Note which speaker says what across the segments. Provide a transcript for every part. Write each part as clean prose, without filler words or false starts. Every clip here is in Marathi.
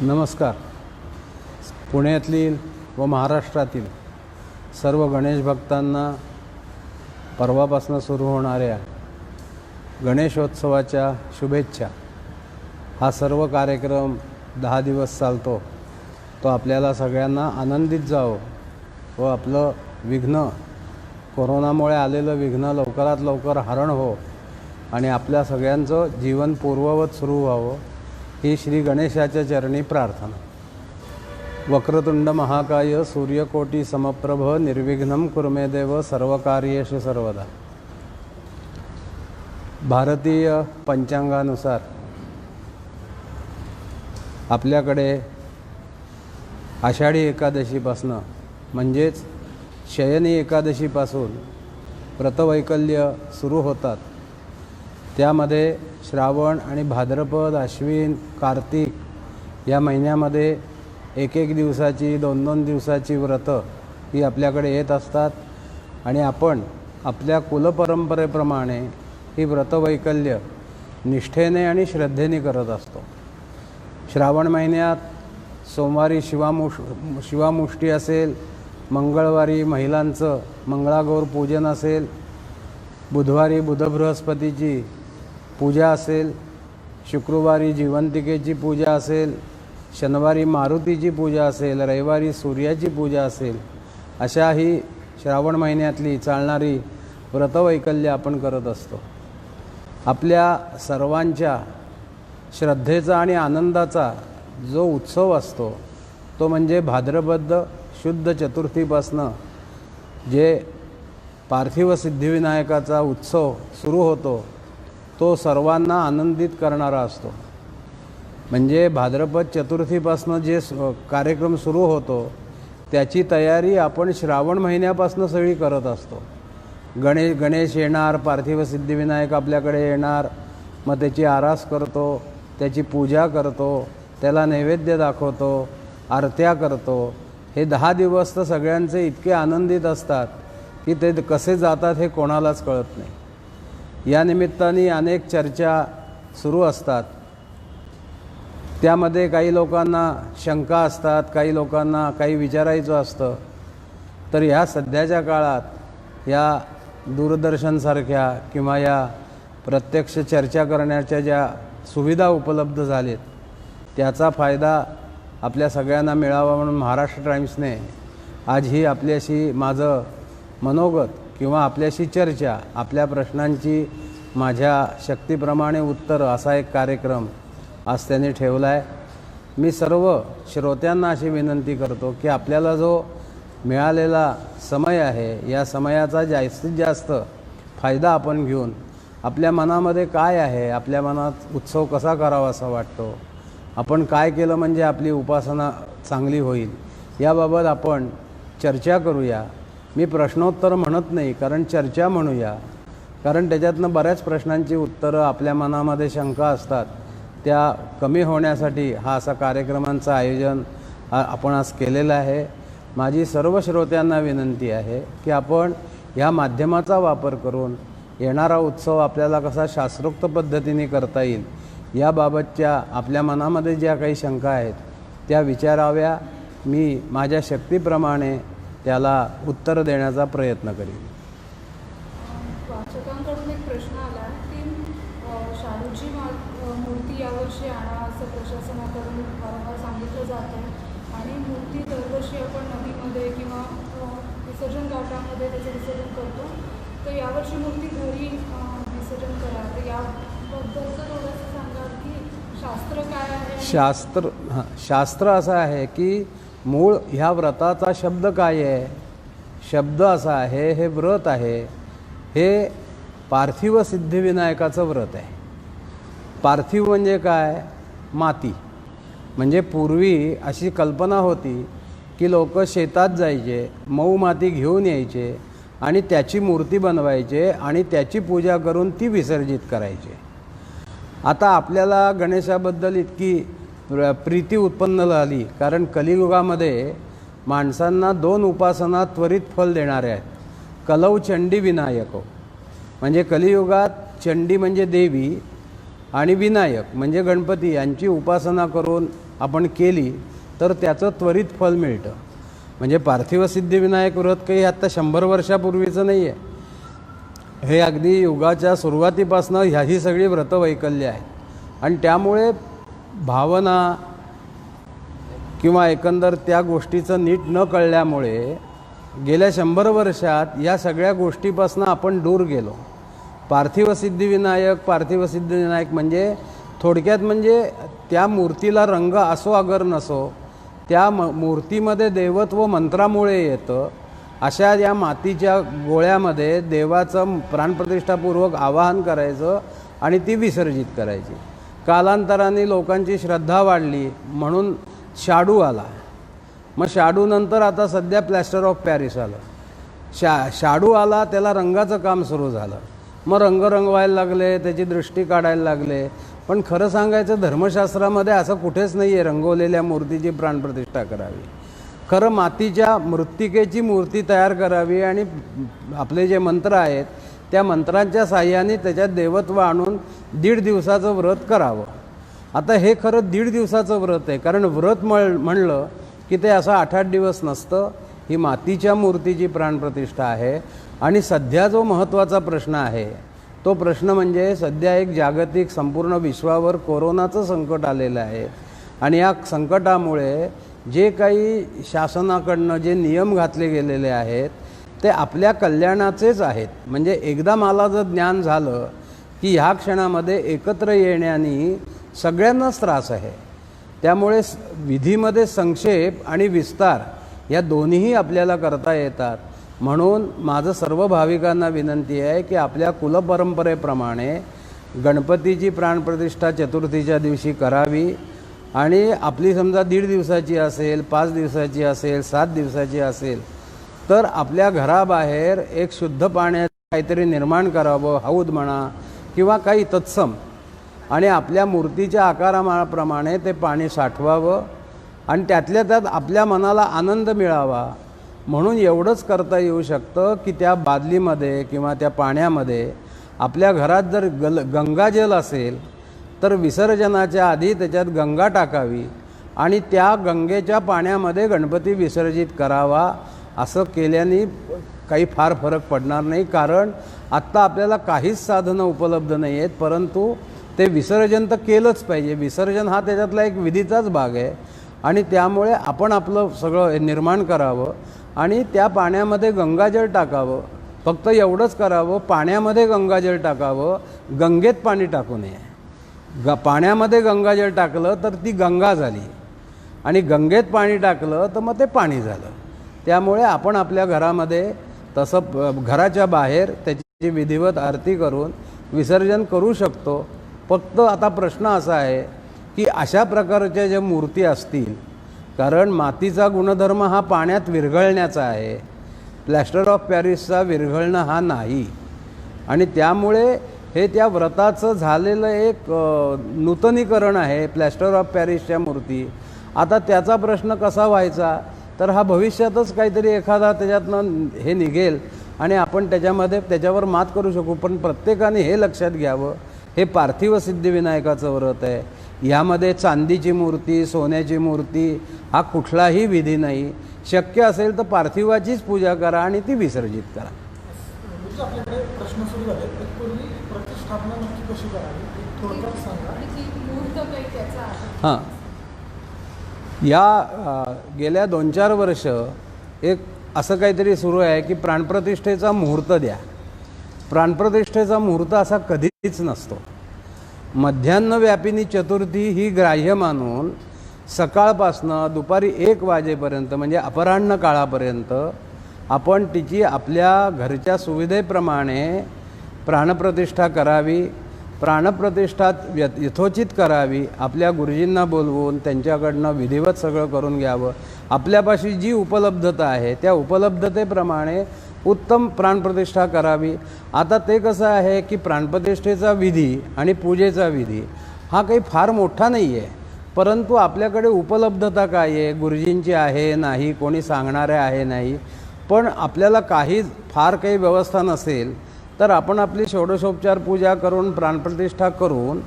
Speaker 1: नमस्कार. पुण्यातील व महाराष्ट्रातील सर्व गणेश भक्तांना परवापासून सुरू होणाऱ्या गणेशोत्सवाच्या शुभेच्छा. हा सर्व कार्यक्रम 10 दिवस चालतो. तो आपल्याला सगळ्यांना आनंदित जावो व आपलं विघ्न, कोरोनामुळे आलेलं विघ्न लवकरात लवकर हरण हो आणि आपल्या सगळ्यांचं जीवन पूर्ववत सुरू व्हावं ही श्री गणेशाच्या चरणी प्रार्थना. वक्रतुंड महाकाय सूर्यकोटी समप्रभ निर्विघ्नं कुरु मे देव सर्वकार्येषु सर्वदा. भारतीय पंचांगानुसार आपल्याकडे आषाढी एकादशीपासनं म्हणजेच शयनी एकादशीपासून व्रतवैकल्य सुरू होतात. त्यामध्ये श्रावण आणि भाद्रपद, अश्विन, कार्तिक या महिन्यामध्ये एक दिवसाची, 2 दिवसाची व्रतं ही आपल्याकडे येत असतात आणि आपण आपल्या कुलपरंपरेप्रमाणे ही व्रतवैकल्य निष्ठेने आणि श्रद्धेने करत असतो. श्रावण महिन्यात सोमवारी शिवामुष्टी असेल, मंगळवारी महिलांचं मंगळागौर पूजन असेल, बुधवारी बुधबृहस्पतीची पूजा असेल, शुक्रवारी जिवंतिकेची पूजा असेल, शनिवारी मारुतीची पूजा असेल, रविवारी सूर्याची पूजा असेल. अशा ही श्रावण महिन्यातली चालणारी व्रतवैकल्य आपण करत असतो. आपल्या सर्वांच्या श्रद्धेचा आणि आनंदाचा जो उत्सव असतो तो म्हणजे भाद्रपद शुद्ध चतुर्थीपासनं जे पार्थिव सिद्धिविनायकाचा उत्सव सुरू होतो तो सर्वांना आनंदित करणारा असतो. म्हणजे भाद्रपद चतुर्थीपासनं जे कार्यक्रम सुरू होतो त्याची तयारी आपण श्रावण महिन्यापासून सगळी करत असतो. गणेश येणार, पार्थिव सिद्धिविनायक आपल्याकडे येणार, मग त्याची आरास करतो, त्याची पूजा करतो, त्याला नैवेद्य दाखवतो, आरत्या करतो. हे 10 दिवस तर सगळ्यांचे इतके आनंदित असतात की ते कसे जातात हे कोणालाच कळत नाही. या निमित्ताने अनेक चर्चा सुरू असतात. त्यामध्ये काही लोकांना शंका असतात, काही लोकांना काही विचारायचं असतं. तर ह्या सध्याच्या काळात या दूरदर्शनसारख्या किंवा या प्रत्यक्ष चर्चा करण्याच्या ज्या सुविधा उपलब्ध झालेत त्याचा फायदा आपल्या सगळ्यांना मिळावा म्हणून महाराष्ट्र टाइम्सने आज ही आपल्याशी माझं मनोगत किंवा आपल्याशी चर्चा, आपल्या प्रश्नांची माझ्या शक्तीप्रमाणे उत्तर असा एक कार्यक्रम आज त्यांनी ठेवला आहे. मी सर्व श्रोत्यांना अशी विनंती करतो की आपल्याला जो मिळालेला समय आहे या समयाचा जास्तीत जास्त फायदा आपण घेऊन आपल्या मनामध्ये काय आहे, आपल्या मनात उत्सव कसा करावा असा वाटतो, आपण काय केलं म्हणजे आपली उपासना चांगली होईल याबाबत आपण चर्चा करूया. मी प्रश्नोत्तर म्हणत नाही, कारण चर्चा म्हणूया, कारण त्याच्यातनं बऱ्याच प्रश्नांची उत्तरं आपल्या मनामध्ये शंका असतात त्या कमी होण्यासाठी हा असा कार्यक्रमांचं आयोजन आपण आज केलेलं आहे. माझी सर्व श्रोत्यांना विनंती आहे की आपण ह्या माध्यमाचा वापर करून येणारा उत्सव आपल्याला कसा शास्त्रोक्त पद्धतीने करता येईल याबाबतच्या आपल्या मनामध्ये ज्या काही शंका आहेत त्या विचाराव्या. मी माझ्या शक्तीप्रमाणे त्याला उत्तर देण्याचा प्रयत्न करीन.
Speaker 2: वाचकांकडून एक प्रश्न आला की शाडूची मूर्ती यावर्षी आणा असं प्रशासनाकडून वारंवार सांगितलं जातं आणि मूर्ती दरवर्षी आपण नदीमध्ये किंवा विसर्जन घाटामध्ये त्याचं विसर्जन करतो. तर यावर्षी मूर्ती घरी विसर्जन करा. तर याबद्दलचं थोडंसं सांगा की शास्त्र काय आहे.
Speaker 1: शास्त्र असं आहे की मूळ ह्या व्रताचा शब्द काय आहे. शब्द असा आहे, हे व्रत आहे, हे पार्थिव सिद्धिविनायकाचं व्रत आहे. पार्थिव म्हणजे काय, माती. म्हणजे पूर्वी अशी कल्पना होती की लोक शेतात जायचे, मऊ माती घेऊन यायचे आणि त्याची मूर्ती बनवायचे आणि त्याची पूजा करून ती विसर्जित करायचे. आता आपल्याला गणेशाबद्दल इतकी प्रीती उत्पन्न झाली कारण कलियुगामध्ये माणसांना 2 उपासना त्वरित फल देणाऱ्या आहेत. कलौ चंडी विनायक, म्हणजे कलियुगात चंडी म्हणजे देवी आणि विनायक म्हणजे गणपती यांची उपासना करून आपण केली तर त्याचं त्वरित फल मिळतं. म्हणजे पार्थिव सिद्धिविनायक व्रत काही आत्ता 100 वर्षापूर्वीचं नाही आहे. हे अगदी युगाच्या सुरुवातीपासून ह्याही सगळी व्रतवैकल्य आहेत आणि त्यामुळे भावना किंवा एकंदर त्या गोष्टीचं नीट न कळल्यामुळे गेल्या 100 वर्षात या सगळ्या गोष्टीपासून आपण दूर गेलो. पार्थिव सिद्धिविनायक म्हणजे थोडक्यात म्हणजे त्या मूर्तीला रंग असो अगर नसो, त्या मूर्तीमध्ये देवत्व मंत्रामुळे येतं. अशा या मातीच्या गोळ्यामध्ये देवाचं प्राणप्रतिष्ठापूर्वक आवाहन करायचं आणि ती विसर्जित करायची. कालांतराने लोकांची श्रद्धा वाढली म्हणून शाडू आला. मग शाडूनंतर आता सध्या प्लॅस्टर ऑफ पॅरिस आलं. शाडू आला, त्याला रंगाचं काम सुरू झालं. मग रंग रंगवायला लागले, त्याची दृष्टी काढायला लागले. पण खरं सांगायचं धर्मशास्त्रामध्ये असं कुठेच नाही आहे रंगवलेल्या मूर्तीची प्राणप्रतिष्ठा करावी. खरं मातीच्या मृत्तिकेची मूर्ती तयार करावी आणि आपले जे मंत्र आहेत त्या मंत्रांच्या साह्याने त्याच्यात देवत्व आणून 1.5 दिवसाचं व्रत करावं. आता हे खरं 1.5 दिवसाचं व्रत आहे, कारण व्रत म्हणलं की ते असं 8-8 दिवस नसतं. ही मातीच्या मूर्तीची प्राणप्रतिष्ठा आहे. आणि सध्या जो महत्त्वाचा प्रश्न आहे तो प्रश्न म्हणजे सध्या एक जागतिक संपूर्ण विश्वावर कोरोनाचं संकट आलेलं आहे आणि या संकटामुळे जे काही शासनाकडनं जे नियम घातले गेलेले आहेत ते आपल्या कल्याणाचेच आहेत. म्हणजे एकदा मला जर ज्ञान झालं की ह्या क्षणामध्ये एकत्र येण्याने सगळ्यांनाच त्रास आहे, त्यामुळे विधीमध्ये संक्षेप आणि विस्तार या दोन्हीही आपल्याला करता येतात. म्हणून माझं सर्व भाविकांना विनंती आहे की आपल्या कुलपरंपरेप्रमाणे गणपतीची प्राणप्रतिष्ठा चतुर्थीच्या दिवशी करावी आणि आपली समजा 1.5 दिवसाची असेल, 5 दिवसाची असेल, 7 दिवसाची असेल तर आपल्या घराबाहेर एक शुद्ध पाण्याचं काहीतरी निर्माण करावं, हौद म्हणा किंवा काही तत्सम, आणि आपल्या मूर्तीच्या आकाराप्रमाणे ते पाणी साठवावं आणि त्यातल्या त्यात आपल्या मनाला आनंद मिळावा. म्हणून एवढंच करता येऊ शकतं की त्या बादलीमध्ये किंवा त्या पाण्यामध्ये आपल्या घरात जर गंगाजल असेल तर विसर्जनाच्या आधी त्याच्यात गंगा टाकावी आणि त्या गंगेच्या पाण्यामध्ये गणपती विसर्जित करावा. असं केल्याने काही फार फरक पडणार नाही, कारण आत्ता आपल्याला काहीच साधनं उपलब्ध नाही आहेत, परंतु ते विसर्जन तर केलंच पाहिजे. विसर्जन हा त्याच्यातला एक विधीचाच भाग आहे आणि त्यामुळे आपण आपलं सगळं निर्माण करावं आणि त्या पाण्यामध्ये गंगाजल टाकावं. फक्त एवढंच करावं, पाण्यामध्ये गंगाजल टाकावं, गंगेत पाणी टाकू नये. पाण्यामध्ये गंगाजल टाकलं तर ती गंगा झाली आणि गंगेत पाणी टाकलं तर मग ते पाणी झालं. त्यामुळे आपण आपल्या घरामध्ये तसं घराच्या बाहेर त्याची विधिवत आरती करून विसर्जन करू शकतो. फक्त आता प्रश्न असा आहे की अशा प्रकारच्या ज्या मूर्ती असतील, कारण मातीचा गुणधर्म हा पाण्यात विरघळण्याचा आहे, प्लॅस्टर ऑफ पॅरिसचा विरघळणं हा नाही, आणि त्यामुळे हे त्या व्रताचं झालेलं एक नूतनीकरण आहे प्लॅस्टर ऑफ पॅरिसच्या मूर्ती. आता त्याचा प्रश्न कसा व्हायचा, तर हा भविष्यातच काहीतरी एखादा त्याच्यातनं हे निघेल आणि आपण त्याच्यावर मात करू शकू. पण प्रत्येकाने हे लक्षात घ्यावं, हे पार्थिव सिद्धिविनायकाचं व्रत आहे. ह्यामध्ये चांदीची मूर्ती, सोन्याची मूर्ती हा कुठलाही विधी नाही. शक्य असेल तर पार्थिवाचीच पूजा करा आणि ती विसर्जित करा.
Speaker 3: आपल्याकडे प्रश्न सुरू झाले. पूर्वी प्रतिष्ठापना नक्की कशी करावी थोडक्यात सांगा.
Speaker 2: मुहूर्त काही त्याचा आहे?
Speaker 1: हां, या गेल्या 2-4 वर्ष एक असं काहीतरी सुरू आहे की प्राणप्रतिष्ठेचा मुहूर्त द्या. प्राणप्रतिष्ठेचा मुहूर्त असा कधीच नसतो. मध्यान्हव्यापिनी चतुर्थी ही ग्राह्य मानून सकाळपासनं दुपारी 1 वाजेपर्यंत म्हणजे अपराह्न काळापर्यंत आपण तिची आपल्या घरच्या सुविधेप्रमाणे प्राणप्रतिष्ठा करावी. प्राणप्रतिष्ठा यथोचित करावी. आपल्या गुरुजींना बोलवून त्यांच्याकडनं विधिवत सगळं करून घ्यावं. आपल्यापाशी जी उपलब्धता आहे त्या उपलब्धतेप्रमाणे उत्तम प्राणप्रतिष्ठा करावी. आता ते कसं आहे की प्राणप्रतिष्ठेचा विधी आणि पूजेचा विधी हा काही फार मोठा नाही आहे, परंतु आपल्याकडे उपलब्धता काय आहे, गुरुजींची आहे नाही, कोणी सांगणारे आहे नाही. पण आपल्याला फार काही व्यवस्था नसेल तर आपण आपली षोडशोपचार पूजा करून, प्राणप्रतिष्ठा करून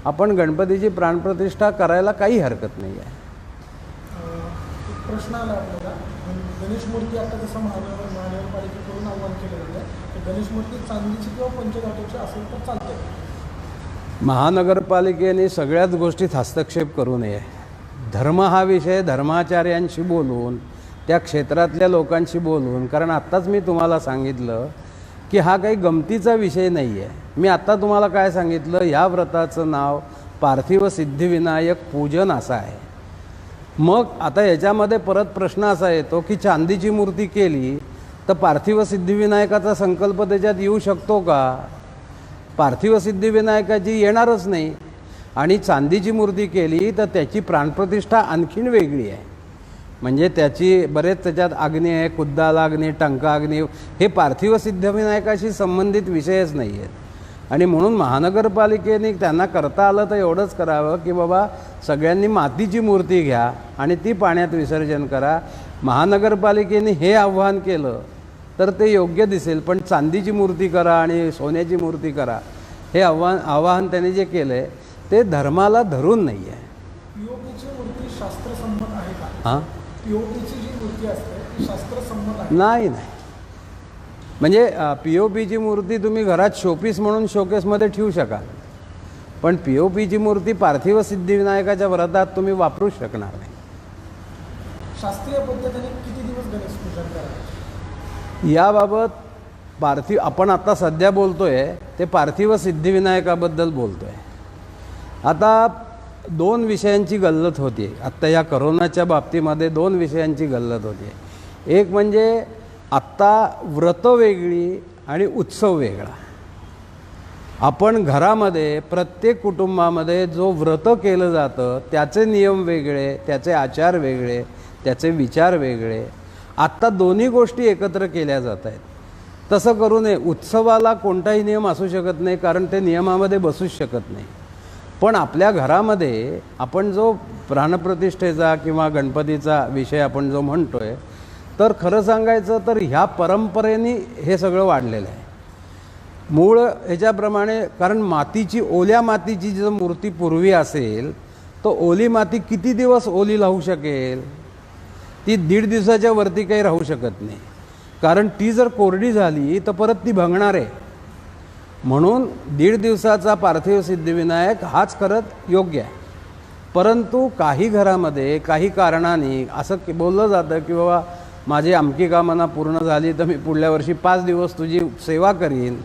Speaker 1: आपण गणपतीची प्राणप्रतिष्ठा करायला काही हरकत नाही आहे.
Speaker 3: प्रश्न आला आपल्याला. गणेश मूर्ती आता जसं महानगरपालिकेकडून आव्हान केलं जातं, तर गणेश मूर्ती चांदीची किंवा पंचधातूची असेल तर चालते.
Speaker 1: महानगरपालिकेने सगळ्याच गोष्टीत हस्तक्षेप करू नये. धर्म हा विषय धर्माचार्यांशी बोलून, त्या क्षेत्रातल्या लोकांशी बोलून, कारण आत्ताच मी तुम्हाला सांगितलं की हा काही गमतीचा विषय नाही आहे. मी आत्ता तुम्हाला काय सांगितलं, ह्या व्रताचं नाव पार्थिव सिद्धिविनायक पूजन असं आहे. मग आता याच्यामध्ये परत प्रश्न असा येतो की चांदीची मूर्ती केली तर पार्थिव सिद्धिविनायकाचा संकल्प त्याच्यात येऊ शकतो का? पार्थिव सिद्धिविनायकाची येणारच नाही. आणि चांदीची मूर्ती केली तर त्याची प्राणप्रतिष्ठा आणखीन वेगळी आहे. म्हणजे त्याची बरेच त्याच्यात अग्नी आहे, कुद्दाला अग्नी, टंका अग्नी, हे पार्थिव सिद्धिविनायकाशी संबंधित विषयच नाही आहेत. आणि म्हणून महानगरपालिकेने त्यांना करता आलं तर एवढंच करावं की बाबा सगळ्यांनी मातीची मूर्ती घ्या आणि ती पाण्यात विसर्जन करा. महानगरपालिकेने हे आव्हान केलं तर ते योग्य दिसेल. पण चांदीची मूर्ती करा आणि सोन्याची मूर्ती करा, हे आव्हान त्यांनी जे केलं आहे ते धर्माला धरून नाही आहे.
Speaker 3: पीओपीची मूर्ती शास्त्रसंमत आहे का?
Speaker 1: हां,
Speaker 3: पीओपीची जी मूर्ती असते ती शास्त्रसंमत आहे?
Speaker 1: नाही. म्हणजे पीओपीची मूर्ती तुम्ही घरात शोपीस म्हणून शोकेसमध्ये ठेवू शकाल, पण पीओपीची मूर्ती पार्थिव सिद्धिविनायकाच्या व्रतात तुम्ही वापरू शकणार नाही.
Speaker 3: शास्त्रीय पद्धतीने किती दिवस गणेश पूजन करावे?
Speaker 1: याबाबत आपण आता सध्या बोलतोय ते पार्थिव सिद्धिविनायकाबद्दल बोलतोय. आता दोन विषयांची गल्लत होती. आत्ता या करोनाच्या बाबतीमध्ये दोन विषयांची गल्लत होती. एक म्हणजे आत्ता व्रत वेगळी आणि उत्सव वेगळा. आपण घरामध्ये प्रत्येक कुटुंबामध्ये जो व्रत केलं जातं त्याचे नियम वेगळे, त्याचे आचार वेगळे, त्याचे विचार वेगळे. आत्ता दोन्ही गोष्टी एकत्र केल्या जात आहेत. तसं करू नये. उत्सवाला कोणताही नियम असू शकत नाही, कारण ते नियमामध्ये बसूच शकत नाही. पण आपल्या घरामध्ये आपण जो प्राणप्रतिष्ठेचा किंवा गणपतीचा विषय आपण जो म्हणतो आहे, तर खरं सांगायचं तर ह्या परंपरेने हे सगळं वाढलेलं आहे. मूळ ह्याच्याप्रमाणे, कारण ओल्या मातीची जर मूर्ती पूर्वी असेल तर ओली माती किती दिवस ओली राहू शकेल? ती 1.5 दिवसाच्या वरती काही राहू शकत नाही, कारण ती जर कोरडी झाली तर परत ती भंगणार आहे. म्हणून 1.5 दिवसाचा पार्थिव सिद्धिविनायक हाच खरंच योग्य आहे. परंतु काही घरामध्ये काही कारणाने असं बोललं जातं की बाबा माझी अमकी कामना पूर्ण झाली तर मी पुढल्या वर्षी 5 दिवस तुझी सेवा करीन.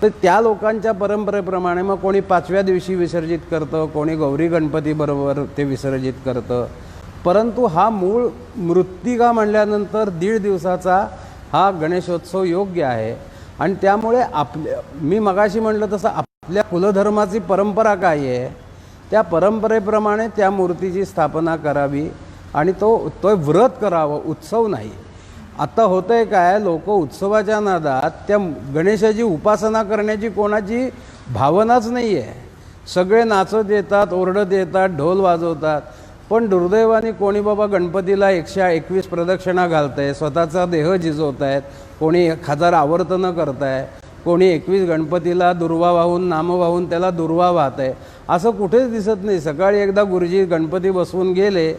Speaker 1: तर त्या लोकांच्या परंपरेप्रमाणे मग कोणी 5व्या दिवशी विसर्जित करतं, कोणी गौरी गणपतीबरोबर ते विसर्जित करतं. परंतु हा मूळ मृत्तिका म्हणल्यानंतर 1.5 दिवसाचा हा गणेशोत्सव योग्य आहे. आणि त्यामुळे मी मगाशी म्हटलं तसं आपल्या कुलधर्माची परंपरा काय आहे त्या परंपरेप्रमाणे त्या मूर्तीची स्थापना करावी आणि तो व्रत करावं, उत्सव नाही. आता होतं आहे काय, लोक उत्सवाच्या नादात त्या गणेशाची उपासना करण्याची कोणाची भावनाच नाही आहे. सगळे नाचत येतात, ओरडत येतात, ढोल वाजवतात. पण दुर्दैवाने कोणी बाबा गणपतीला 121 प्रदक्षिणा घालत आहे, स्वतःचा देह झिजवत आहेत, कोणी 1000 आवर्तनं करत आहे, कोणी 21 गणपतीला दुर्वा वाहून, नाम वाहून त्याला दुर्वा वाहत आहे. असं कुठेच दिसत नाही. सकाळी एकदा गुरुजी गणपती बसवून गेले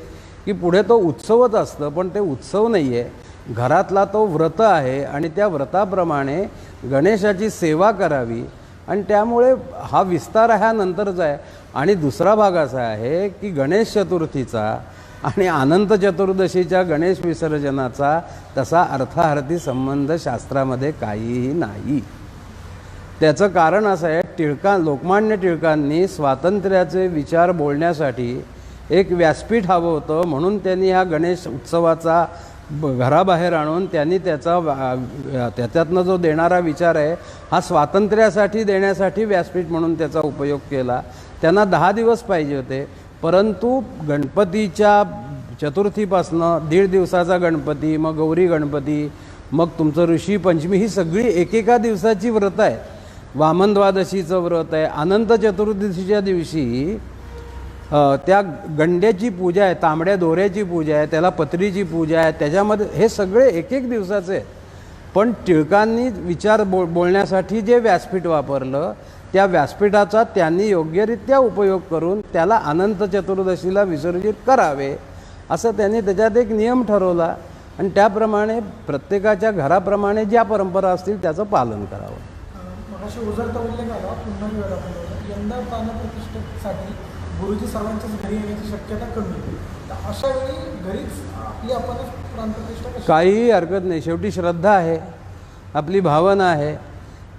Speaker 1: की पुढे तो उत्सवच असतं, पण ते उत्सव नाही आहे. घरातला तो व्रत आहे आणि त्या व्रताप्रमाणे गणेशाची सेवा करावी. आणि त्यामुळे हा विस्तार ह्या नंतरचा आहे. आणि दुसरा भाग असा आहे की गणेश चतुर्थीचा आणि अनंत चतुर्दशीच्या गणेश विसर्जनाचा तसा अर्थार्थी संबंध शास्त्रामध्ये काहीही नाही. त्याचं कारण असं आहे, लोकमान्य टिळकांनी स्वातंत्र्याचे विचार बोलण्यासाठी एक व्यासपीठ हवं होतं, म्हणून त्यांनी हा गणेश उत्सवाचा घराबाहेर आणून त्यांनी त्याच्यातनं जो देणारा विचार आहे हा स्वातंत्र्यासाठी देण्यासाठी व्यासपीठ म्हणून त्याचा उपयोग केला. त्यांना 10 दिवस पाहिजे होते, परंतु गणपतीच्या चतुर्थीपासनं 1.5 दिवसाचा गणपती, मग गौरी गणपती, मग तुमचं ऋषी पंचमी, ही सगळी एकेका दिवसाची व्रत आहे. वामन द्वादशीचं व्रत आहे, अनंत चतुर्दशीच्या दिवशी त्या गंड्याची पूजा आहे, तांबड्या दोऱ्याची पूजा आहे, त्याला पत्रीची पूजा आहे, त्याच्यामध्ये हे सगळे एक दिवसाचे आहेत. पण टिळकांनी विचार बोलण्यासाठी जे व्यासपीठ वापरलं त्या व्यासपीठाचा त्यांनी योग्यरित्या उपयोग करून त्याला अनंत चतुर्दशीला विसर्जित करावे असं त्यांनी त्याच्यात एक नियम ठरवला आणि त्याप्रमाणे प्रत्येकाच्या घराप्रमाणे ज्या परंपरा असतील त्याचं पालन करावं.
Speaker 3: मगाशी ओझरचा उल्लेख आला, पुन्हा वेळ आपण यंदा प्राणप्रतिष्ठेसाठी गुरुजी सर्वांच्याच घरी येण्याची शक्यता कमी आहे. तर अशा वेळी घरीच आपली आपणच प्राणप्रतिष्ठा कशी?
Speaker 1: काहीही हरकत नाही. शेवटी श्रद्धा आहे, आपली भावना आहे.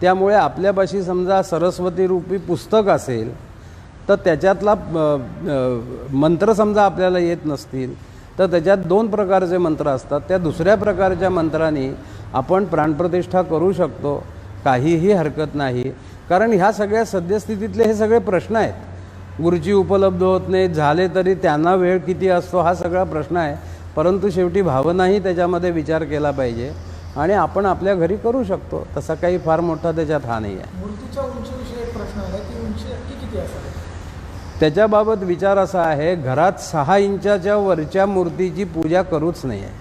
Speaker 1: त्यामुळे आपल्यापाशी समजा सरस्वती रूपी पुस्तक असेल तर त्याच्यातला मंत्र समजा आपल्याला येत नसतील तर त्याच्यात 2 प्रकारचे मंत्र असतात. त्या दुसऱ्या प्रकारच्या मंत्राने आपण प्राणप्रतिष्ठा करू शकतो. काहीही हरकत नाही. कारण ह्या सगळ्या सद्यस्थितीतले हे सगळे प्रश्न आहेत. गुरुची उपलब्ध होत नाही, झाले तरी त्यांना वेळ किती असतो, हा सगळा प्रश्न आहे. परंतु शेवटी भावनाही त्याच्यामध्ये विचार केला पाहिजे आणि आपण आपल्या घरी करू शकतो. तसा काही फार मोठा त्याच्यात हा नाही आहे.
Speaker 3: मूर्तीच्या उंचीविषयी एक प्रश्न आहे, ती उंची नक्की किती असावी?
Speaker 1: त्याच्याबाबत विचार असा आहे, घरात 6 इंचाच्या वरच्या मूर्तीची पूजा करूच नाही आहे.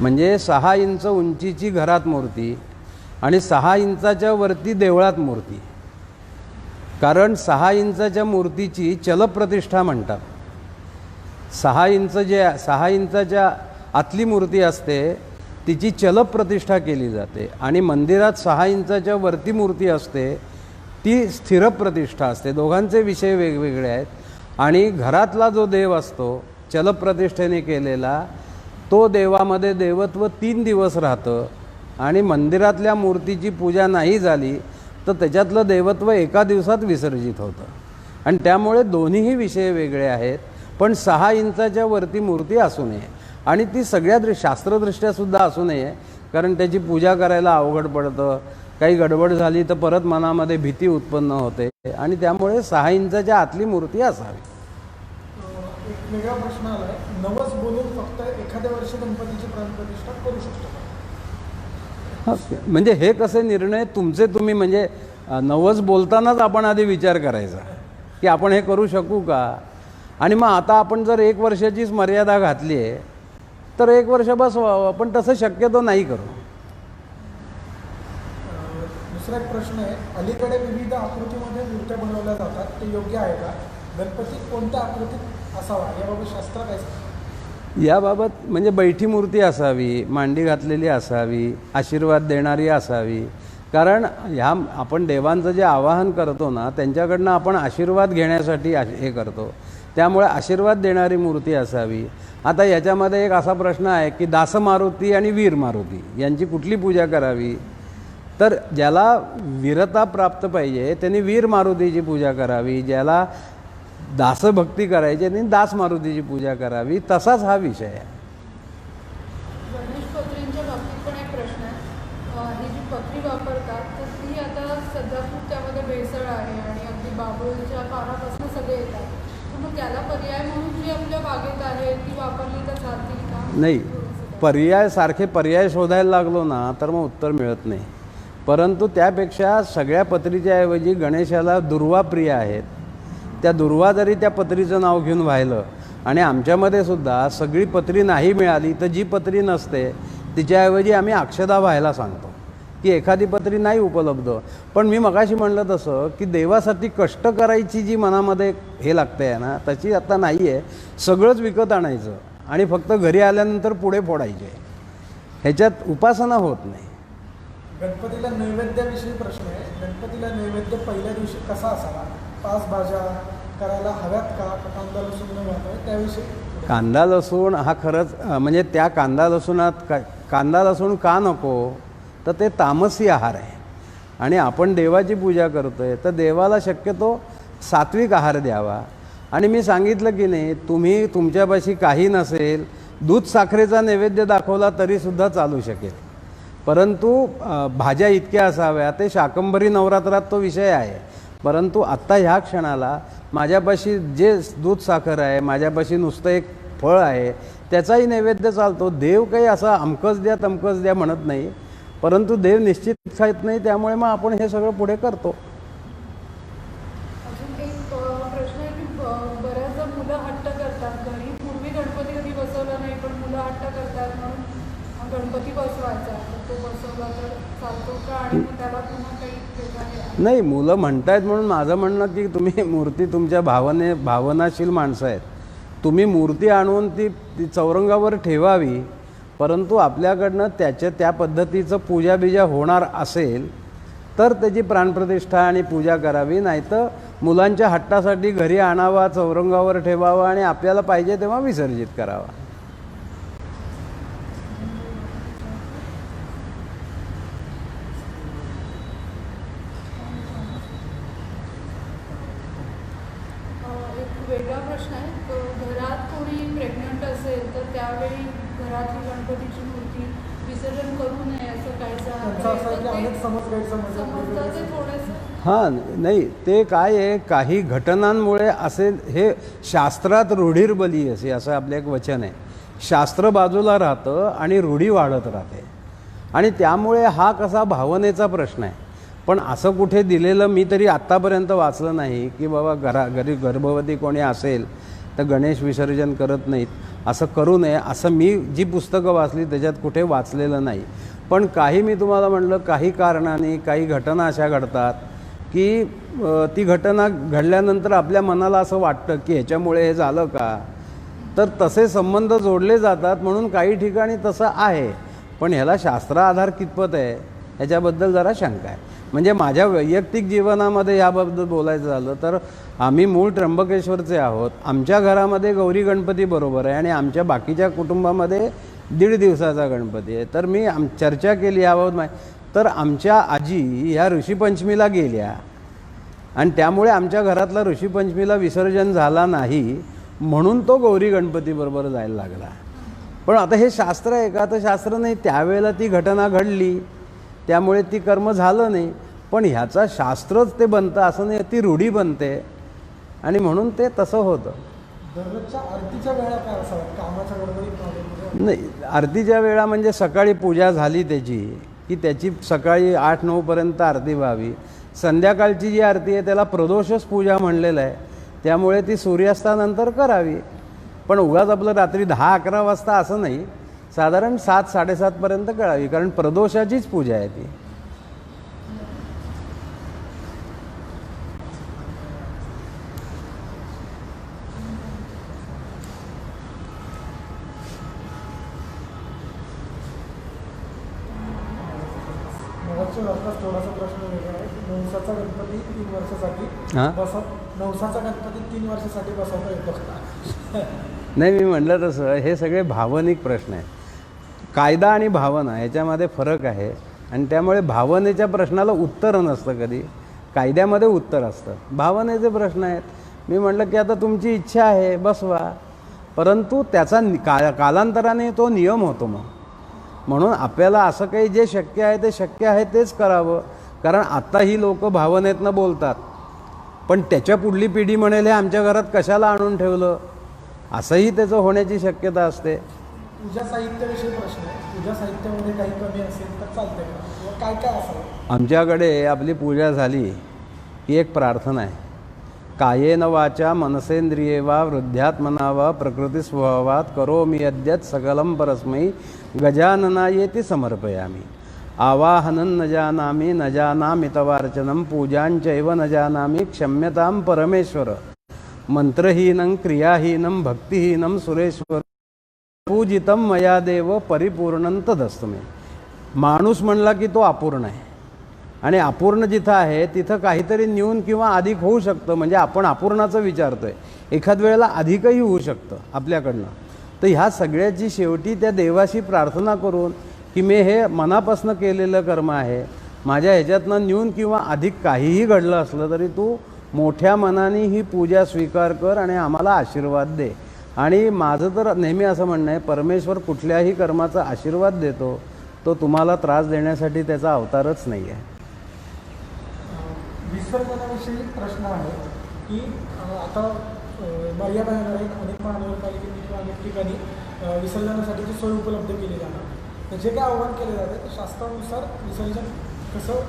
Speaker 1: म्हणजे 6 इंच उंचीची घरात मूर्ती आणि 6 इंचाच्या वरती देवळात मूर्ती. कारण 6 इंचाच्या मूर्तीची चलप्रतिष्ठा म्हणतात. 6 इंचाच्या आतली मूर्ती असते तिची चलप्रतिष्ठा केली जाते आणि मंदिरात 6 इंचाच्या वरती मूर्ती असते ती स्थिर प्रतिष्ठा असते. दोघांचे विषय वेगवेगळे आहेत. आणि घरातला जो देव असतो चलप्रतिष्ठेने केलेला, तो देवामध्ये देवत्व 3 दिवस राहतं आणि मंदिरातल्या मूर्तीची पूजा नाही झाली तर त्याच्यातलं देवत्व एका दिवसात विसर्जित होतं. आणि त्यामुळे दोन्हीही विषय वेगळे आहेत. पण 6 इंचाच्या वरती मूर्ती असू नये आणि ती सगळ्या शास्त्रदृष्ट्यासुद्धा असू नये. कारण त्याची पूजा करायला अवघड पडतं, काही गडबड झाली तर परत मनामध्ये भीती उत्पन्न होते आणि त्यामुळे 6 इंचाच्या आतली मूर्ती असावी.
Speaker 3: एक वेगळा प्रश्न आला आहे, नवस बोलून फक्त एखाद्या वर्षी गणपतीची प्राणप्रतिष्ठा करू शकतो का?
Speaker 1: म्हणजे हे कसे निर्णय तुमचे तुम्ही, म्हणजे नवस बोलतानाच आपण आधी विचार करायचा की आपण हे करू शकू का. आणि मग आता आपण जर 1 वर्षाचीच मर्यादा घातली आहे तर 1 वर्ष बस, पण तसं शक्यतो नाही करू.
Speaker 3: दुसरा एक प्रश्न आहे, अलीकडे विविध आकृतीमध्ये मूर्त्या बनवल्या जातात, ते योग्य आहे का? गणपती कोणत्या आकृतीत असावा याबाबत शास्त्र काय सांगतं?
Speaker 1: याबाबत म्हणजे बैठी मूर्ती असावी, मांडी घातलेली असावी, आशीर्वाद देणारी असावी. कारण ह्या आपण देवांचं जे आवाहन करतो ना त्यांच्याकडनं आपण आशीर्वाद घेण्यासाठी हे करतो. त्यामुळे आशीर्वाद देणारी मूर्ती असावी. आता याच्यामध्ये एक असा प्रश्न आहे की दासमारुती आणि वीर मारुती यांची कुठली पूजा करावी. तर ज्याला वीरता प्राप्त पाहिजे त्यांनी वीर मारुतीची पूजा करावी, ज्याला दासभक्ती करायची त्यांनी दास मारुतीची पूजा करावी. तसाच हा विषय आहे.
Speaker 2: गणेश पत्रींच्या बाबतीत पण एक प्रश्न आहे, ही जी पत्री वापरतात तर ती आता सध्या खूप त्यामध्ये भेसळ आहे आणि अगदी बाबूलच्या काळापासून सगळे येतात. तर मग त्याला पर्याय म्हणून जी आपल्या बागेत आहे ती वापरली तर चालतील का?
Speaker 1: नाही, पर्याय शोधायला लागलो ना तर मग उत्तर मिळत नाही. परंतु त्यापेक्षा सगळ्या पत्रीच्या ऐवजी गणेशाला दुर्वा प्रिय आहेत. त्या दुर्वा जरी त्या पत्रीचं नाव घेऊन व्हायलं आणि आमच्यामध्ये सुद्धा सगळी पत्री नाही मिळाली तर जी पत्री नसते तिच्याऐवजी आम्ही अक्षदा व्हायला सांगतो की एखादी पत्री नाही उपलब्ध. पण मी मगाशी म्हणलं तसं की देवासाठी कष्ट करायची जी मनामध्ये हे लागते आहे ना तशी आता नाही आहे. सगळंच विकत आणायचं आणि फक्त घरी आल्यानंतर पुढे फोडायचे, ह्याच्यात उपासना होत नाही.
Speaker 3: गणपतीला नैवेद्याविषयी प्रश्न आहे, गणपतीला नैवेद्य पहिल्या दिवशी कसा असावा? 5 भाज्या करायला हव्यात का? कांदा लसूण न घालावे त्याविषयी?
Speaker 1: कांदा लसूण हा खरंच म्हणजे त्या कांदा लसूणात कांदा लसूण का नको तर ते तामसी आहार आहे आणि आपण देवाची पूजा करतो आहे तर देवाला शक्यतो सात्विक आहार द्यावा. आणि मी सांगितलं की नाही, तुम्ही तुमच्यापाशी काही नसेल दूध साखरेचा नैवेद्य दाखवला तरीसुद्धा चालू शकेल. परंतु भाज्या इतक्या असाव्या, ते शाकंभरी नवरात्रात तो विषय आहे. परंतु आत्ता ह्या क्षणाला माझ्यापाशी जे दूध साखर आहे, माझ्यापाशी नुसतं एक फळ आहे, त्याचाही नैवेद्य चालतो. देव काही असा अमकच द्या तमकच द्या म्हणत नाही, परंतु देव निश्चित खात नाही. त्यामुळे मग आपण हे सगळं पुढे करतो.
Speaker 2: अजून एक प्रश्न आहे की बऱ्याचदा मुलं हट्ट करतात घरी. पूर्वी गणपती कधी बसवला नाही पण मुलं हट्ट करतात म्हणून गणपती बसवायचा, तर तो बसवला तर चालतो का? आणि मग त्याला पुन्हा काही वेगळं
Speaker 1: नाही, मुलं म्हणतायत म्हणून माझं म्हणणं की तुम्ही मूर्ती तुमच्या भावनाशील माणसं आहेत, तुम्ही मूर्ती आणून ती चौरंगावर ठेवावी, परंतु आपल्याकडनं त्या पद्धतीचं पूजाबिजा होणार असेल तर त्याची प्राणप्रतिष्ठा आणि पूजा करावी, नाहीतर मुलांच्या हट्टासाठी घरी आणावा, चौरंगावर ठेवावा आणि आपल्याला पाहिजे तेव्हा विसर्जित करावा.
Speaker 2: एक वेगळा प्रश्न आहे. घरात कोणी प्रेग्नंट असेल तर त्यावेळी घरातली गणपतीची मूर्ती विसर्जन करू नये असं
Speaker 3: त्यांचं असं आहे की अनेक समज गैरसमज
Speaker 2: समजतं ते थोडंसं.
Speaker 1: हां, नाही ते काय आहे, काही घटनांमुळे असे हे शास्त्रात रूढीर्बली असे असं आपलं एक वचन आहे. शास्त्र बाजूला राहतं आणि रूढी वाढत राहते आणि त्यामुळे हा कसा भावनेचा प्रश्न आहे. पण असं कुठे दिलेलं मी तरी आत्तापर्यंत वाचलं नाही की बाबा घरी गर्भवती कोणी असेल तर गणेश विसर्जन करत नाहीत, असं करू नये असं मी जी पुस्तकं वाचली त्याच्यात कुठे वाचलेलं नाही. पण काही मी तुम्हाला म्हटलं काही कारणाने काही घटना अशा घडतात की ती घटना घडल्यानंतर आपल्या मनाला असं वाटतं की ह्याच्यामुळे हे झालं का, तर तसे संबंध जोडले जातात. म्हणून काही ठिकाणी तसं आहे, पण ह्याला शास्त्र आधार कितपत आहे ह्याच्याबद्दल जरा शंका आहे. म्हणजे माझ्या वैयक्तिक जीवनामध्ये याबद्दल बोलायचं झालं तर आम्ही मूळ त्र्यंबकेश्वरचे आहोत. आमच्या घरामध्ये गौरी गणपती बरोबर आहे आणि आमच्या बाकीच्या कुटुंबामध्ये 1.5 दिवसाचा गणपती आहे. तर मी चर्चा केली याबाबत. तर आमच्या आजी ह्या ऋषीपंचमीला गेल्या आणि त्यामुळे आमच्या घरातला ऋषीपंचमीला विसर्जन झाला नाही, म्हणून तो गौरी गणपतीबरोबर जायला लागला. पण आता हे शास्त्र आहे का, तर शास्त्र नाही. त्यावेळेला ती घटना घडली त्यामुळे ती कर्म झालं नाही, पण ह्याचा शास्त्रच ते बनतं असं नाही, ती रूढी बनते आणि म्हणून ते तसं होतं.
Speaker 3: दररोजच्या आरतीच्या वेळा काय असाव्यात कामाच्या गडबडीत?
Speaker 1: नाही, आरतीच्या वेळा म्हणजे सकाळी पूजा झाली त्याची की त्याची सकाळी 8-9 पर्यंत आरती व्हावी. संध्याकाळची जी आरती आहे त्याला प्रदोषच पूजा म्हणलेलं आहे, त्यामुळे ती सूर्यास्तानंतर करावी. पण उगाच आपलं रात्री 10-11 वाजता असं नाही, साधारण 7-7:30 पर्यंत करावी, कारण प्रदोषाचीच पूजा आहे ती.
Speaker 3: थोडासा प्रश्न वेगळा आहे. नवसाचा गणपती 3 वर्षासाठी नवसाचा गणपती 3 वर्षासाठी बसवता येतो का?
Speaker 1: नाही, मी म्हटलं तसं हे सगळे भावनिक प्रश्न आहेत. कायदा आणि भावना ह्याच्यामध्ये फरक आहे आणि त्यामुळे भावनेच्या प्रश्नाला उत्तर नसतं कधी, कायद्यामध्ये उत्तर असतं. भावनेचे प्रश्न आहेत. मी म्हटलं की आता तुमची इच्छा आहे बसवा, परंतु त्याचा कालांतराने तो नियम होतो. म्हणून आपल्याला असं काही जे शक्य आहे ते शक्य आहे तेच करावं. कारण आत्ता ही लोक भावनेतनं बोलतात, पण त्याच्या पुढली पिढी म्हणेल हे आमच्या घरात कशाला आणून ठेवलं, असंही त्याचं होण्याची शक्यता असते.
Speaker 3: पूजा साहित्याविषयी प्रश्न आहे. पूजा साहित्यामध्ये काही कमी असेल तर चालते का, किंवा काय काय असावं?
Speaker 1: आमच्याकडे आपली पूजा झाली की एक प्रार्थना आहे, कायेन वाचा मनसेंद्रिये वा वृद्ध्यात्मना वा प्रकृतिस्वभावात करोमि यद्यत् सकलं परस्मै गजाननायेति समर्पयामि. आवाहनं न जानामि न जानामि तवार्चनं पूजांचैव न जानामि क्षम्यतां परमेश्वर. मंत्रहीनं क्रियाहीनं भक्तिहीनं सुरेश्वर पूजितं मया देव परिपूर्णं तदस्तु मे. माणूस म्हणला की तो अपूर्ण आहे आणि अपूर्ण जिथं आहे तिथं काहीतरी न्यून किंवा अधिक होऊ शकतं. म्हणजे आपण अपूर्णाचं विचारतोय, एखाद वेळेला अधिकही होऊ शकतं आपल्याकडनं. तर ह्या सगळ्याची शेवटी त्या देवाशी प्रार्थना करून की मी हे मनापासून केलेलं कर्म आहे, माझ्या ह्याच्यातनं न्यून किंवा अधिक काहीही घडलं असलं तरी तू मोठ्या मनाने ही पूजा स्वीकार कर आणि आम्हाला आशीर्वाद दे. आणि माझं तर नेहमी असं म्हणणं आहे, परमेश्वर कुठल्याही कर्माचा आशीर्वाद देतो, तो तुम्हाला त्रास देण्यासाठी त्याचा अवतारच नाही आहे.
Speaker 3: विसर्जनाविषयी प्रश्न आहे की आता मर्यादा येणार आहेत. अनेक महानगरपालिकेने किंवा अनेक ठिकाणी विसर्जनासाठीची सोय उपलब्ध केली जाणार. तर जे काय आव्हान केले जाते ते शास्त्रानुसार विसर्जन कसं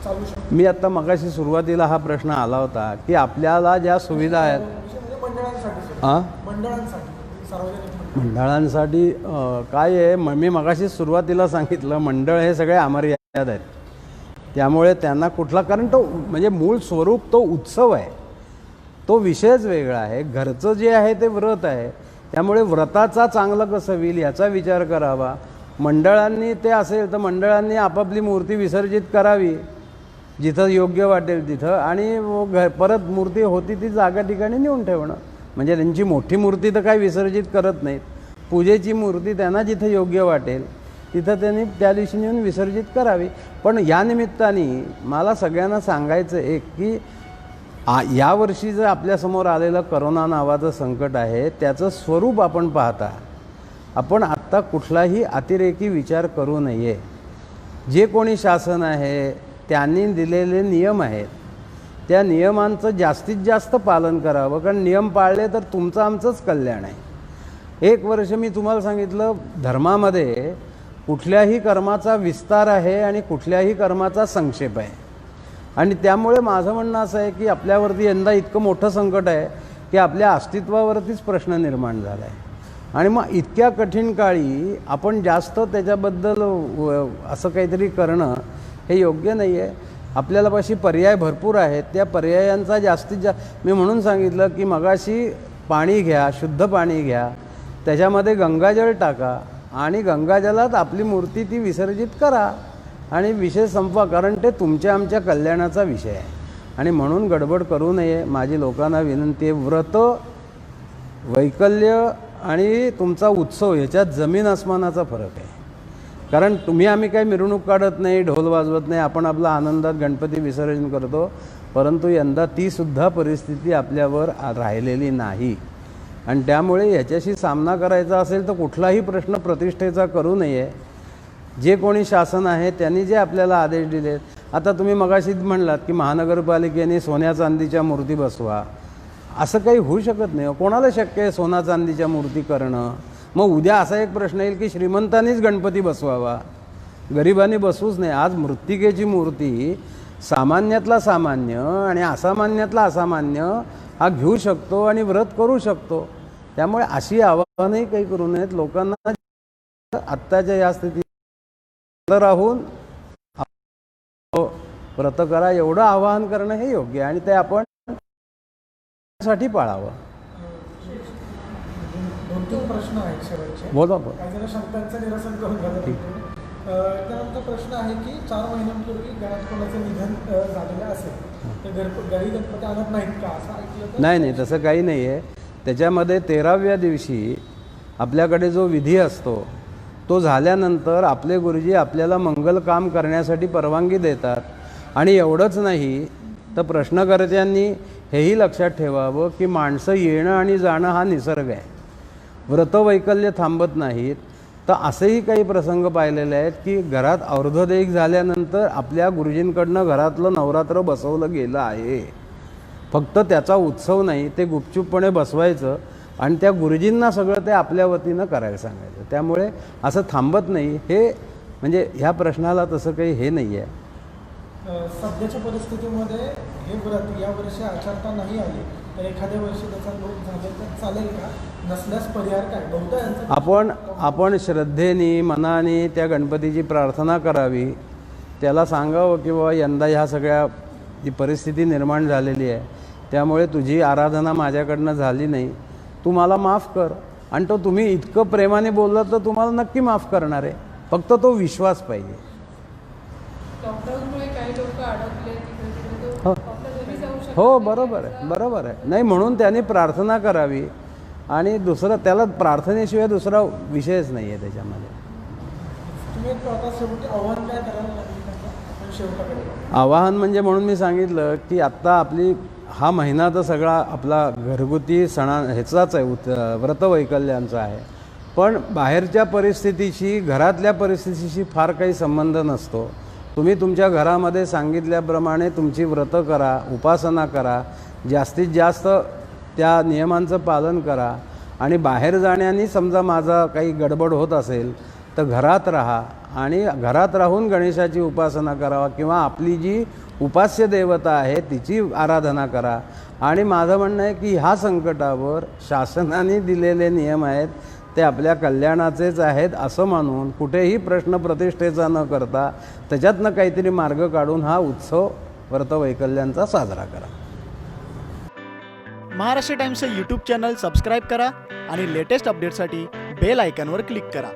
Speaker 3: चालू शकतं?
Speaker 1: मी आत्ता मगाशी सुरुवातीला हा प्रश्न आला होता की आपल्याला ज्या सुविधा आहेत मंडळांसाठी काय आहे, मी मगाशी सुरुवातीला सांगितलं मंडळ हे सगळे अमर्याद आहेत. त्यामुळे त्यांना कुठला, कारण तो म्हणजे मूळ स्वरूप तो उत्सव आहे. तो विषयच वेगळा आहे. घरचं जे आहे ते व्रत आहे, त्यामुळे व्रताचा चांगलं कसं होईल याचा विचार करावा. मंडळांनी ते असेल तर मंडळांनी आपापली मूर्ती विसर्जित करावी जिथं योग्य वाटेल तिथं, आणि परत मूर्ती होती ती जागा ठिकाणी नेऊन ठेवणं. म्हणजे त्यांची मोठी मूर्ती तर काही विसर्जित करत नाहीत. पूजेची मूर्ती त्यांना जिथं योग्य वाटेल तिथं त्यांनी त्या दिवशी नेऊन विसर्जित करावी. पण या निमित्ताने मला सगळ्यांना सांगायचं एक की यावर्षी जर आपल्यासमोर आलेलं करोना नावाचं संकट आहे, त्याचं स्वरूप आपण पाहता आपण आत्ता कुठलाही अतिरेकी विचार करू नये. जे कोणी शासन आहे त्यांनी दिलेले नियम आहेत, त्या नियमांचं जास्तीत जास्त पालन करावं, कारण नियम पाळले तर तुमचं आमचंच कल्याण आहे. 1 वर्ष मी तुम्हाला सांगितलं, धर्मामध्ये कुठल्याही कर्माचा विस्तार आहे आणि कुठल्याही कर्माचा संक्षेप आहे. आणि त्यामुळे माझं म्हणणं असं आहे की आपल्यावरती यंदा इतकं मोठं संकट आहे की आपल्या अस्तित्वावरतीच प्रश्न निर्माण झाला आहे. आणि मग इतक्या कठीण काळी आपण जास्त त्याच्याबद्दल असं काहीतरी करणं हे योग्य नाही आहे. आपल्याला पाशी पर्याय भरपूर आहेत, त्या पर्यायांचा जास्तीत जास्त मी म्हणून सांगितलं की मगाशी पाणी घ्या, शुद्ध पाणी घ्या, त्याच्यामध्ये गंगाजल टाका आणि गंगाजलात आपली मूर्ती ती विसर्जित करा आणि विषय संपवा, कारण ते तुमच्या आमच्या कल्याणाचा विषय आहे. आणि म्हणून गडबड करू नये. माझी लोकांना विनंती आहे, व्रत, वैकल्य आणि तुमचा उत्सव ह्याच्यात जमीन आसमानाचा फरक आहे. कारण तुम्ही आम्ही काही मिरवणूक काढत नाही, ढोल वाजवत नाही, आपण आपला आनंदात गणपती विसर्जन करतो. परंतु यंदा तीसुद्धा परिस्थिती आपल्यावर राहिलेली नाही. आणि त्यामुळे ह्याच्याशी सामना करायचा असेल तर कुठलाही प्रश्न प्रतिष्ठेचा करू नये. जे कोणी शासन आहे त्यांनी जे आपल्याला आदेश दिलेत, आता तुम्ही मगाशीच म्हणलात की महानगरपालिकेने सोन्या चांदीच्या मूर्ती बसवा, असं काही होऊ शकत नाही. कोणाला शक्य आहे सोना चांदीच्या मूर्ती करणं? मग उद्या असा एक प्रश्न येईल की श्रीमंतांनीच गणपती बसवावा, गरिबांनी बसवूच नाही. आज मृत्तिकेची मूर्ती सामान्यातला सामान्य आणि असामान्यातला असामान्य हा घेऊ शकतो आणि व्रत करू शकतो. त्यामुळे अशी आव्हानही काही करू नयेत. लोकांना आत्ताच्या या स्थितीत राहून व्रत करा एवढं आवाहन करणं हे योग्य आहे आणि ते आपण साठी पाळावं.
Speaker 3: 2-3 प्रश्न आहेत शेवटचे.
Speaker 1: बोला.
Speaker 3: काही जण शंकांचं निरसन करून घालत. त्यानंतर प्रश्न आहे की 4 महिन्यांपूर्वी घरात कोणाचं निधन झालेलं असेल तर घरी गणपती आणत नाहीत का, असं ऐकलं?
Speaker 1: नाही, तसं काही नाही आहे. त्याच्यामध्ये 13व्या दिवशी आपल्याकडे जो विधी असतो तो झाल्यानंतर आपले गुरुजी आपल्याला मंगल काम करण्यासाठी परवानगी देतात. आणि एवढंच नाही तर प्रश्नकर्त्यांनी हेही लक्षात ठेवावं की माणसं येणं आणि जाणं हा निसर्ग आहे, व्रतवैकल्य थांबत नाहीत. तर असेही काही प्रसंग पाहिलेले आहेत की घरात अर्धदेक झाल्यानंतर आपल्या गुरुजींकडनं घरातलं नवरात्र बसवलं गेलं आहे. फक्त त्याचा उत्सव नाही, ते गुपचूपपणे बसवायचं आणि त्या गुरुजींना सगळं ते आपल्या वतीनं करायला सांगायचं. त्यामुळे असं थांबत नाही. हे म्हणजे ह्या प्रश्नाला तसं काही हे नाही आहे.
Speaker 3: सध्याच्या परिस्थितीमध्ये हे व्रत या वर्षी आचरता नाही आले तर एखाद्या वर्षी त्याचा लोप झाले तर चालेल का? नसल्यास पर्याय काय? बहुधा
Speaker 1: आपण श्रद्धेने मनाने त्या गणपतीची प्रार्थना करावी. त्याला सांगावं की बाबा यंदा ह्या सगळ्या जी परिस्थिती निर्माण झालेली आहे त्यामुळे तुझी आराधना माझ्याकडनं झाली नाही, तू मला माफ कर. आणि तो तुम्ही इतकं प्रेमाने बोललात तर तुम्हाला नक्की माफ करणार आहे. फक्त तो विश्वास पाहिजे.
Speaker 2: लॉकडाऊनमुळे काही लोक अडकले तिकडे
Speaker 1: हो.
Speaker 2: आपल्या घरी जाऊ शकत
Speaker 1: हो, बरोबर आहे. नाही, म्हणून त्याने प्रार्थना करावी. आणि दुसरं त्याला प्रार्थनेशिवाय दुसरा विषयच नाही आहे त्याच्यामध्ये.
Speaker 3: तुम्ही आता शेवटी आव्हान काय करायला लागेल शेवटाकडे?
Speaker 1: आवाहन म्हणजे म्हणून मी सांगितलं की आत्ता आपली हा महिना तर सगळा आपला घरगुती ह्याचाच आहे, व्रतवैकल्यांचा आहे. पण बाहेरच्या परिस्थितीशी घरातल्या परिस्थितीशी फार काही संबंध नसतो. तुम्ही तुमच्या घरामध्ये सांगितल्याप्रमाणे तुमची व्रतं करा, उपासना करा, जास्तीत जास्त त्या नियमांचं पालन करा. आणि बाहेर जाण्याने समजा माझा काही गडबड होत असेल तर घरात राहा आणि घरात राहून गणेशाची उपासना करावा किंवा आपली जी उपास्य देवता आहे तिची आराधना करा. आणि माझं म्हणणं आहे की ह्या संकटावर शासनाने दिलेले नियम आहेत ते आपल्या कल्याणाचेच आहेत असं मानून कुठेही प्रश्न प्रतिष्ठेचा न करता त्याच्यातनं काहीतरी मार्ग काढून हा उत्सव व्रतवैकल्यांचा साजरा करा.
Speaker 4: महाराष्ट्र टाइम्सचं यूट्यूब चॅनल सबस्क्राईब करा आणि लेटेस्ट अपडेटसाठी बेल आयकॉनवर क्लिक करा.